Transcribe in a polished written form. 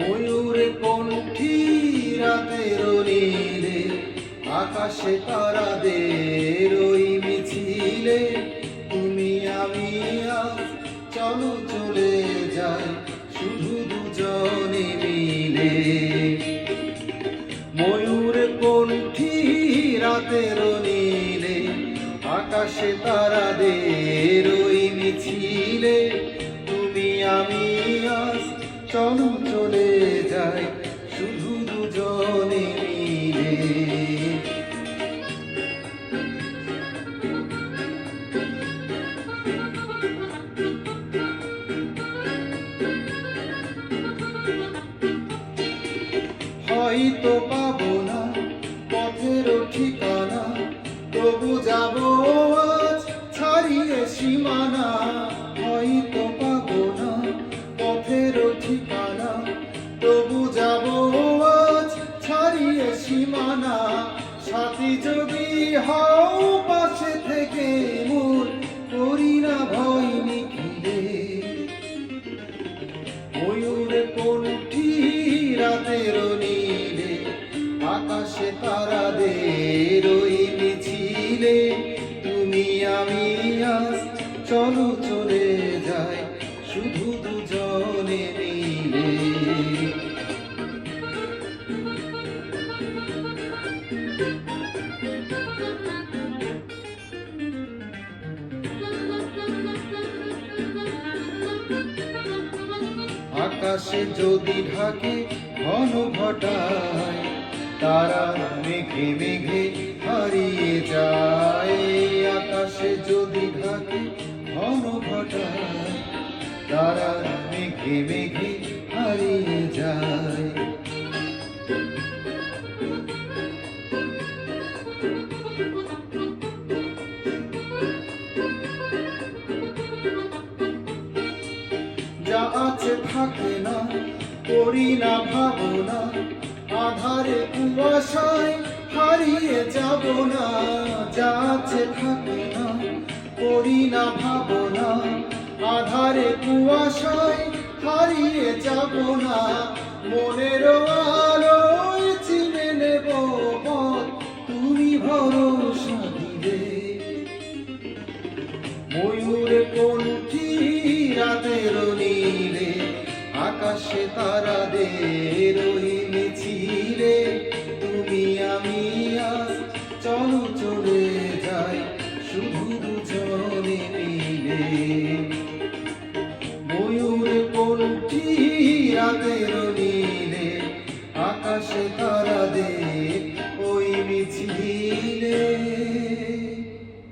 ময়ূরে কণ্ঠী রাতের নীলে, আকাশে তারাদের ওই মিছিলে, তুমি আমি আজ চলো চলে যাই শুধু দুজনে মিলে। ময়ূরে কণ্ঠী রাতের নীলে, আকাশে তারাদের ওই মিছিলে, তুমি আমি আজ চলো চলে যাই শুধু দুজনে মিলে। হয়তো পাবো না পথের ঠিকানা, তবু যাবো আজ ছাড়িয়ে সীমানা। হয়তো পাবো না পথের ঠিকানা, তবু যাবো আজ ছাড়িয়ে সীমানা। সাথী যদি হও পাশে থেকে মোর, করি না ভয় নিখিলে। ময়ূরে কণ্ঠী রাতের নীলে, আকাশে তারাদের ওই মিছিলে, তুমি আমি আজ চলো চলে যাই শুধু দুজনে মিলে। আকাশে যদি ঢাকে ঘন ঘটায়, তারা মেঘে মেঘে হারিয়ে যায়। আকাশে যদি ঢাকে ঘন ঘটায়, তারা মেঘে মেঘে হারিয়ে যায়। যা আছে থাকে না, করি না ভাবনা, আধারে কুয়াশায় হারিয়ে যাব না। যা আছে থাকে না, করি না ভাবনা, আধারে কুয়াশায় হারিয়ে যাব না। মনের আলোয় চিনে নেব পথ, তুমি ভরসা দিলে। ময়ূরে কণ্ঠী রাতের নীলে, আকাশে তারাদের ওই মিছিলে, তুমি আমি আজ চলো চলে যাই শুধু দুজনে মিলে। ময়ূরে কণ্ঠী রাতের নীলে, আকাশে তারাদের ওই মিছিলে।